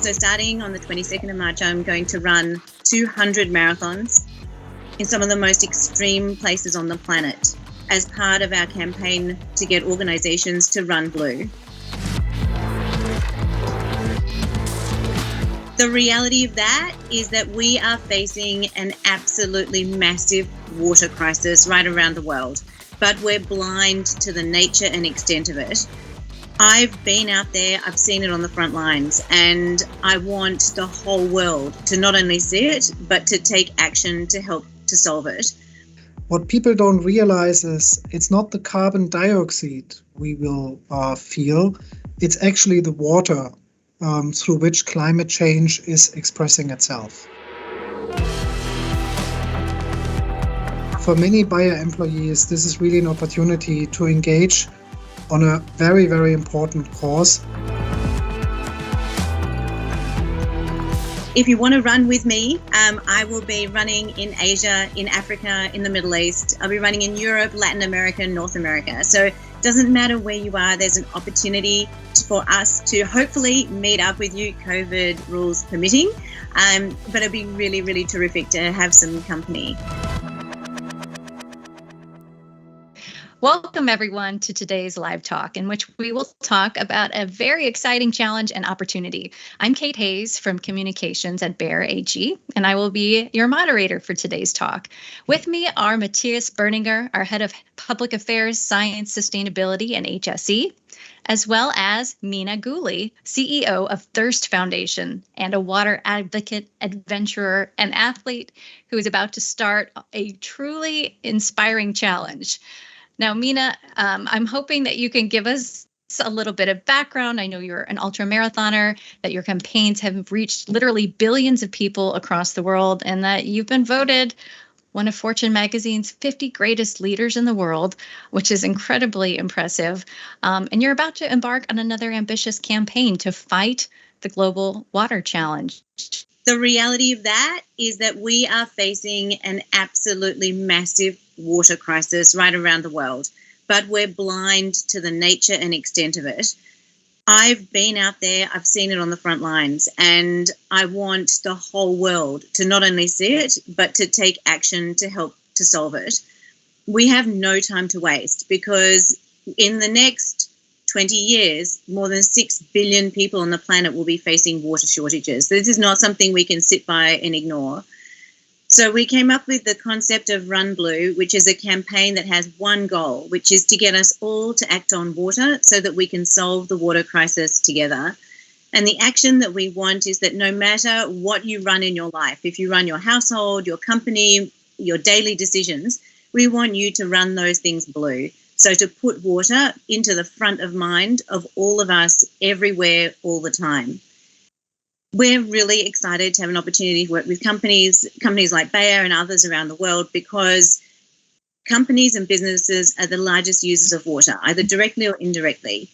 So starting on the 22nd of March, I'm going to run 200 marathons in some of the most extreme places on the planet as part of our campaign to get organisations to run blue. The reality of that is that we are facing an absolutely massive water crisis right around the world, but we're blind to the nature and extent of it. I've been out there, I've seen it on the front lines, and I want the whole world to not only see it, but to take action to help to solve it. What people don't realize is it's not the carbon dioxide we will feel, it's actually the water through which climate change is expressing itself. For many Bayer employees, this is really an opportunity to engage on a very, very important cause. If you want to run with me, I will be running in Asia, in Africa, in the Middle East. I'll be running in Europe, Latin America, North America. So it doesn't matter where you are, there's an opportunity for us to hopefully meet up with you, COVID rules permitting. But it'd be really, really terrific to have some company. Welcome, everyone, to today's live talk, in which we will talk about a very exciting challenge and opportunity. I'm Kate Hayes from Communications at Bayer AG, and I will be your moderator for today's talk. With me are Matthias Berninger, our Head of Public Affairs, Science, Sustainability, and HSE, as well as Meena Ghuli, CEO of Thirst Foundation and a water advocate, adventurer, and athlete who is about to start a truly inspiring challenge. Now, Meena, I'm hoping that you can give us a little bit of background. I know you're an ultramarathoner, that your campaigns have reached literally billions of people across the world, and that you've been voted one of Fortune magazine's 50 greatest leaders in the world, which is incredibly impressive. And you're about to embark on another ambitious campaign to fight the global water challenge. The reality of that is that we are facing an absolutely massive water crisis right around the world, but we're blind to the nature and extent of it. I've been out there, I've seen it on the front lines, and I want the whole world to not only see it, but to take action to help to solve it. We have no time to waste, because in the next 20 years, more than 6 billion people on the planet will be facing water shortages. This is not something we can sit by and ignore. So we came up with the concept of Run Blue, which is a campaign that has one goal, which is to get us all to act on water so that we can solve the water crisis together. And the action that we want is that no matter what you run in your life, if you run your household, your company, your daily decisions, we want you to run those things blue. So to put water into the front of mind of all of us everywhere, all the time. We're really excited to have an opportunity to work with companies like Bayer and others around the world, because companies and businesses are the largest users of water, either directly or indirectly.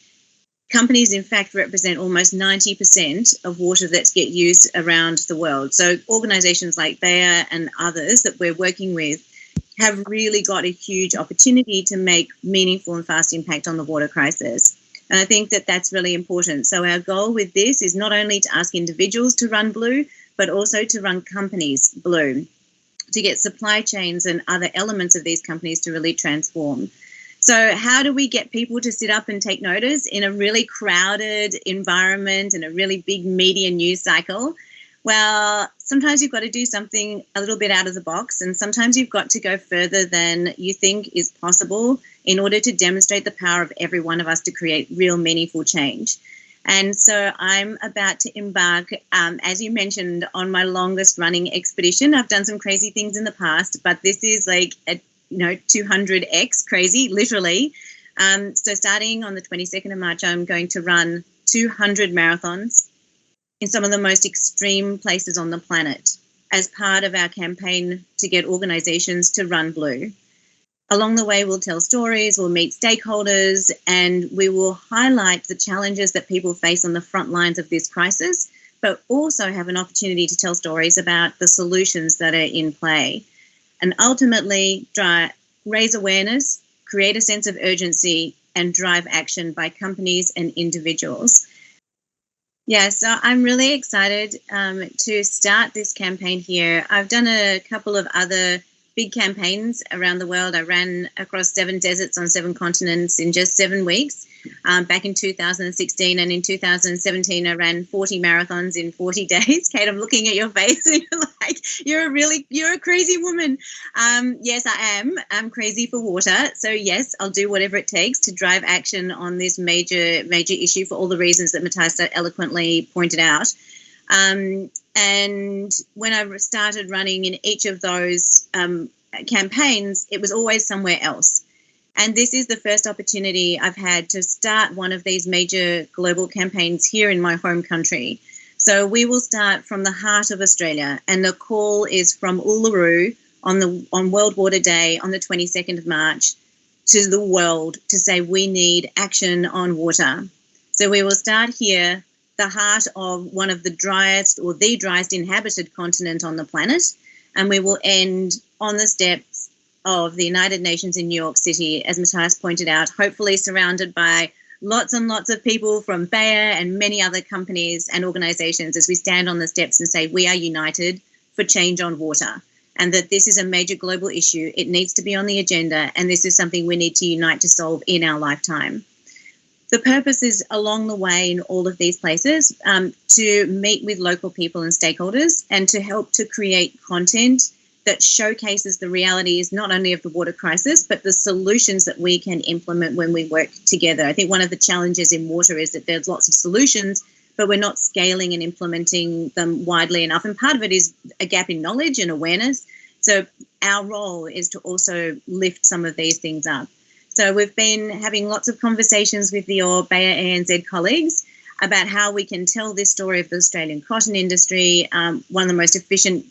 Companies, in fact, represent almost 90% of water that gets used around the world. So organisations like Bayer and others that we're working with have really got a huge opportunity to make meaningful and fast impact on the water crisis. And I think that that's really important. So our goal with this is not only to ask individuals to run blue, but also to run companies blue, to get supply chains and other elements of these companies to really transform. So how do we get people to sit up and take notice in a really crowded environment and a really big media news cycle? Well, sometimes you've got to do something a little bit out of the box, and sometimes you've got to go further than you think is possible in order to demonstrate the power of every one of us to create real meaningful change. And so I'm about to embark, as you mentioned, on my longest running expedition. I've done some crazy things in the past, but this is like, 200x crazy, literally. So starting on the 22nd of March, I'm going to run 200 marathons in some of the most extreme places on the planet as part of our campaign to get organisations to run blue. Along the way, we'll tell stories, we'll meet stakeholders, and we will highlight the challenges that people face on the front lines of this crisis, but also have an opportunity to tell stories about the solutions that are in play. And ultimately, raise awareness, create a sense of urgency, and drive action by companies and individuals. Yeah, so I'm really excited to start this campaign here. I've done a couple of other big campaigns around the world. I ran across 7 deserts on 7 continents in just 7 weeks back in 2016. And in 2017, I ran 40 marathons in 40 days. Kate, I'm looking at your face and you're like, you're a crazy woman. Yes, I am. I'm crazy for water. So yes, I'll do whatever it takes to drive action on this major issue for all the reasons that Matthias so eloquently pointed out. And when I started running in each of those campaigns, it was always somewhere else. And this is the first opportunity I've had to start one of these major global campaigns here in my home country. So we will start from the heart of Australia, and the call is from Uluru on World Water Day on the 22nd of March to the world to say we need action on water. So we will start here, the heart of one of the driest or the driest inhabited continent on the planet, and we will end on the steps of the United Nations in New York City, as Matthias pointed out, hopefully surrounded by lots and lots of people from Bayer and many other companies and organizations as we stand on the steps and say we are united for change on water, and that this is a major global issue. It needs to be on the agenda, and this is something we need to unite to solve in our lifetime. The purpose is along the way in all of these places to meet with local people and stakeholders and to help to create content that showcases the realities not only of the water crisis, but the solutions that we can implement when we work together. I think one of the challenges in water is that there's lots of solutions, but we're not scaling and implementing them widely enough. And part of it is a gap in knowledge and awareness. So our role is to also lift some of these things up. So we've been having lots of conversations with your Bayer ANZ colleagues about how we can tell this story of the Australian cotton industry, one of the most efficient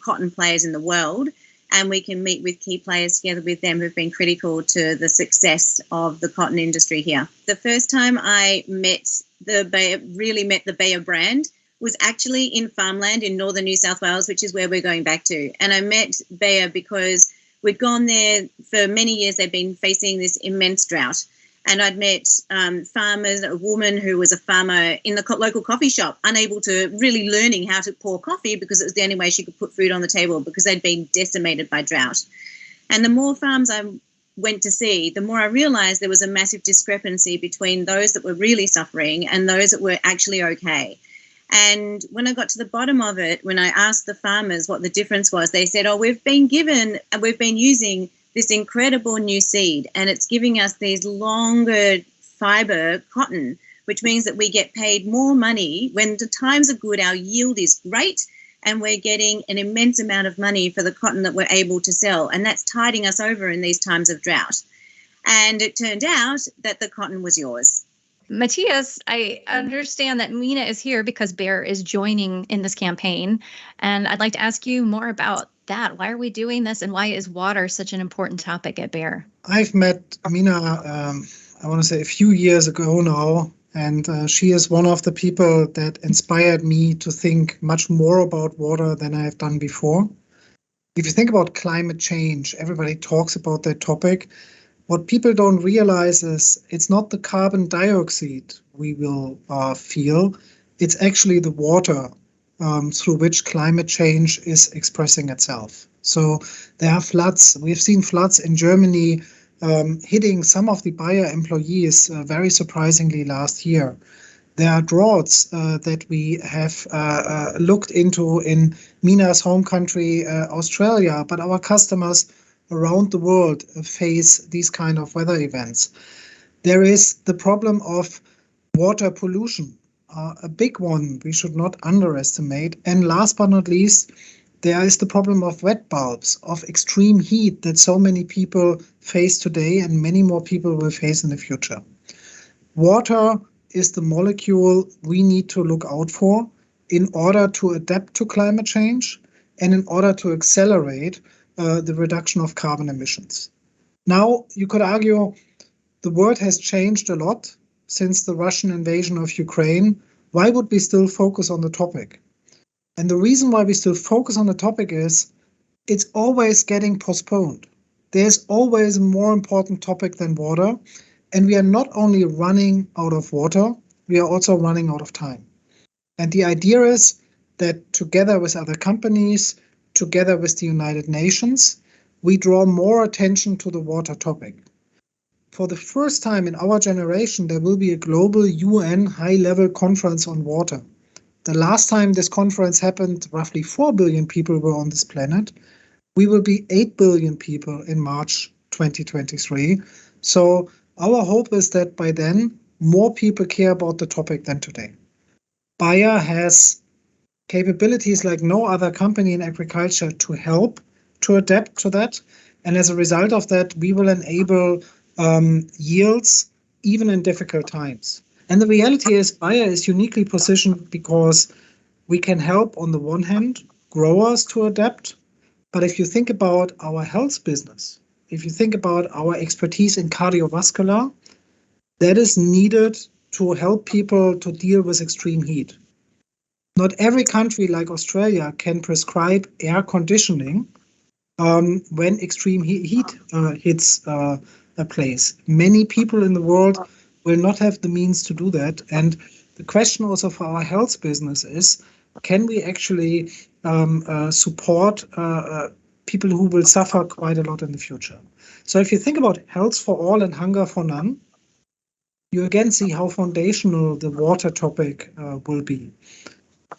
cotton players in the world, and we can meet with key players together with them who've been critical to the success of the cotton industry here. The first time I met the Bayer brand was actually in farmland in northern New South Wales, which is where we're going back to. And I met Bayer because we'd gone there for many years. They'd been facing this immense drought. And I'd met farmers, a woman who was a farmer in the local coffee shop, unable to really learning how to pour coffee because it was the only way she could put food on the table because they'd been decimated by drought. And the more farms I went to see, the more I realized there was a massive discrepancy between those that were really suffering and those that were actually okay. And when I got to the bottom of it, when I asked the farmers what the difference was, they said, we've been using this incredible new seed, and it's giving us these longer fiber cotton, which means that we get paid more money. When the times are good, our yield is great, and we're getting an immense amount of money for the cotton that we're able to sell. And that's tiding us over in these times of drought. And it turned out that the cotton was yours. Matthias, I understand that Mina is here because Bayer is joining in this campaign. And I'd like to ask you more about that. Why are we doing this, and why is water such an important topic at Bayer? I've met Mina, I want to say a few years ago now, and she is one of the people that inspired me to think much more about water than I have done before. If you think about climate change, everybody talks about that topic. What people don't realize is it's not the carbon dioxide we will feel, it's actually the water through which climate change is expressing itself. So there are floods. We've seen floods in Germany hitting some of the Bayer employees very surprisingly last year. There are droughts that we have looked into in Mina's home country, Australia, but our customers around the world face these kind of weather events. There is the problem of water pollution, a big one we should not underestimate. And last but not least, there is the problem of wet bulbs, of extreme heat that so many people face today and many more people will face in the future. Water is the molecule we need to look out for in order to adapt to climate change and in order to accelerate the reduction of carbon emissions. Now, you could argue the world has changed a lot since the Russian invasion of Ukraine. Why would we still focus on the topic? And the reason why we still focus on the topic is it's always getting postponed. There's always a more important topic than water. And we are not only running out of water, we are also running out of time. And the idea is that together with other companies, together with the United Nations, we draw more attention to the water topic. For the first time in our generation, there will be a global UN high-level conference on water. The last time this conference happened, roughly 4 billion people were on this planet. We will be 8 billion people in March 2023. So our hope is that by then, more people care about the topic than today. Bayer has capabilities like no other company in agriculture to help to adapt to that. And as a result of that, we will enable yields even in difficult times. And the reality is Bayer is uniquely positioned because we can help, on the one hand, growers to adapt. But if you think about our health business, if you think about our expertise in cardiovascular, that is needed to help people to deal with extreme heat. Not every country like Australia can prescribe air conditioning when extreme heat hits a place. Many people in the world will not have the means to do that. And the question also for our health business is, can we actually support people who will suffer quite a lot in the future? So if you think about health for all and hunger for none, you again see how foundational the water topic will be.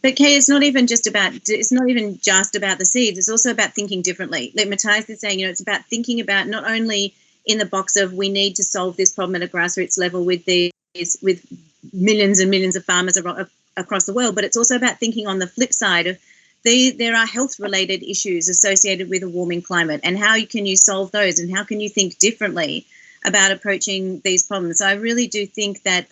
But Kay, it's not even just about the seeds. It's also about thinking differently. Like Matthias is saying, it's about thinking about not only in the box of we need to solve this problem at a grassroots level with millions and millions of farmers across the world, but it's also about thinking on the flip side of there are health-related issues associated with a warming climate, and how can you solve those, and how can you think differently about approaching these problems. So I really do think that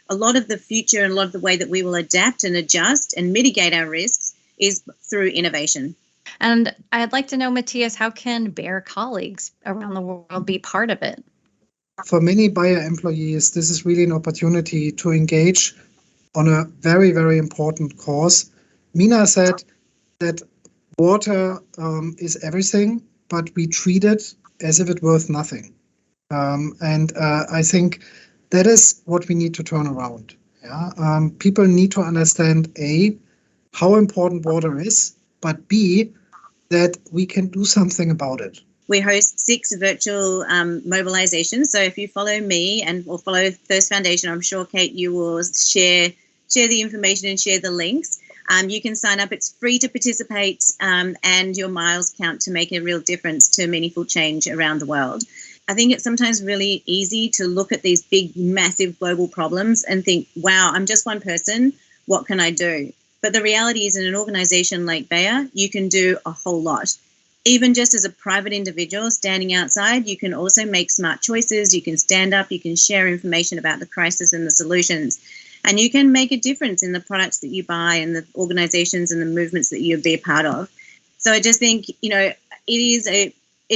a lot of the way that we will adapt and adjust and mitigate our risks is through innovation. And I'd like to know, Matthias, how can Bayer colleagues around the world be part of it? For many Bayer employees, this is really an opportunity to engage on a very, very important cause. Mina said that water is everything, but we treat it as if it worth nothing. I think that is what we need to turn around. Yeah? People need to understand, A, how important water is, but B, that we can do something about it. We host 6 virtual mobilizations. So if you follow me or follow Thirst Foundation, I'm sure, Kate, you will share the information and share the links. You can sign up. It's free to participate, and your miles count to make a real difference to meaningful change around the world. I think it's sometimes really easy to look at these big, massive global problems and think, wow, I'm just one person. What can I do? But the reality is, in an organization like Bayer, you can do a whole lot. Even just as a private individual standing outside, you can also make smart choices. You can stand up. You can share information about the crisis and the solutions. And you can make a difference in the products that you buy and the organizations and the movements that you be a part of. So I just think, it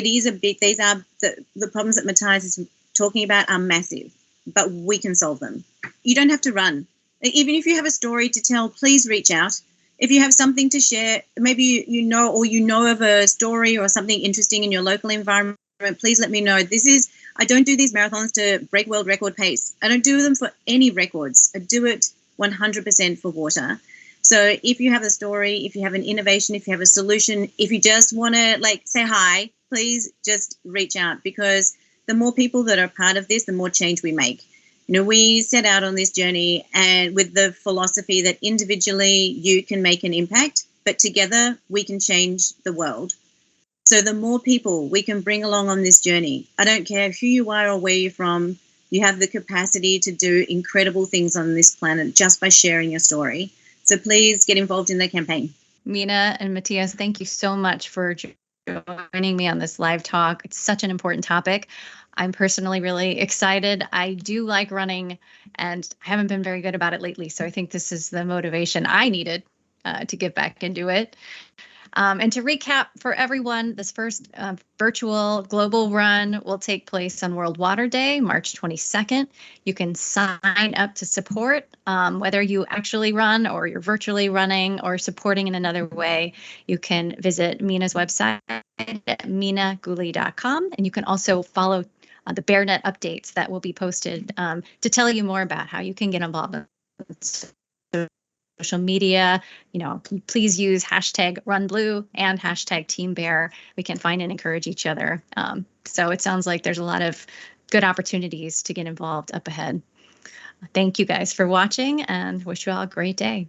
is a big, these are the problems that Matthias is talking about are massive, but we can solve them. You don't have to run. Even if you have a story to tell, please reach out. If you have something to share, maybe you know of a story or something interesting in your local environment, please let me know. I don't do these marathons to break world record pace. I don't do them for any records. I do it 100% for water. So if you have a story, if you have an innovation, if you have a solution, if you just want to say hi, please just reach out, because the more people that are part of this, the more change we make. We set out on this journey and with the philosophy that individually you can make an impact, but together we can change the world. So the more people we can bring along on this journey, I don't care who you are or where you're from, you have the capacity to do incredible things on this planet just by sharing your story. So please get involved in the campaign. Mina and Matthias, thank you so much for joining me on this live talk. It's such an important topic. I'm personally really excited. I do like running, and I haven't been very good about it lately. So I think this is the motivation I needed to get back into it. And to recap for everyone, this first virtual global run will take place on World Water Day, March 22nd. You can sign up to support, whether you actually run or you're virtually running or supporting in another way. You can visit Mina's website at minaguli.com, and you can also follow the BaerNet updates that will be posted to tell you more about how you can get involved in social media. Please use hashtag #RunBlue and hashtag Team Bear. We can find and encourage each other. So it sounds like there's a lot of good opportunities to get involved up ahead. Thank you guys for watching and wish you all a great day.